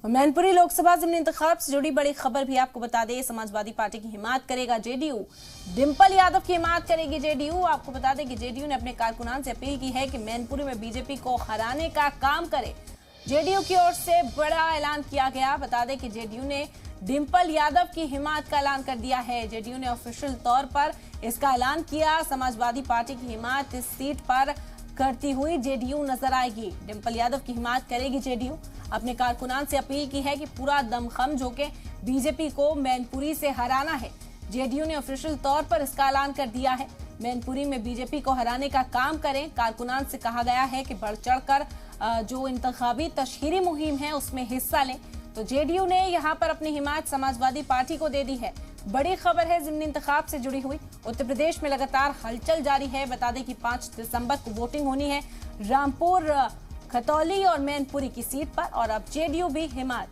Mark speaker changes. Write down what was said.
Speaker 1: मैनपुरी लोकसभा ज़िमनी इंतखाब से जुड़ी बड़ी खबर भी आपको बता दें। समाजवादी पार्टी की हिमायत करेगा जेडीयू, डिंपल यादव की हिमायत करेगी जेडीयू। आपको बता दें कि जेडीयू ने अपने कारकुनान से अपील की है कि मैनपुरी में बीजेपी को हराने का काम करे। जेडीयू की ओर से बड़ा ऐलान किया गया। बता दें कि जेडीयू ने डिंपल यादव की हिमायत का ऐलान कर दिया है। जेडीयू ने ऑफिशियल तौर पर इसका ऐलान किया। समाजवादी पार्टी की हिमायत इस सीट पर करती हुई जेडीयू नजर आएगी। डिंपल यादव की हिमायत करेगी जेडीयू। अपने कारकुनान से अपील की है कि पूरा दमखम झोंके, बीजेपी को मैनपुरी से हराना है। जेडीयू ने ऑफिशियल तौर पर इसका ऐलान कर दिया है। मैनपुरी में बीजेपी को हराने का काम करें। कारकुनान से कहा गया है कि बढ़ चढ़कर जो इंतखाबी तशहीरी मुहिम है उसमें हिस्सा लें। तो जेडीयू ने यहां पर अपनी हिमायत समाजवादी पार्टी को दे दी है। बड़ी खबर है ज़िमनी इंतखाब से जुड़ी हुई। उत्तर प्रदेश में लगातार हलचल जारी है। बता दें कि 5 दिसंबर को वोटिंग होनी है रामपुर, खतौली और मैनपुरी की सीट पर, और अब जेडीयू भी हिमायत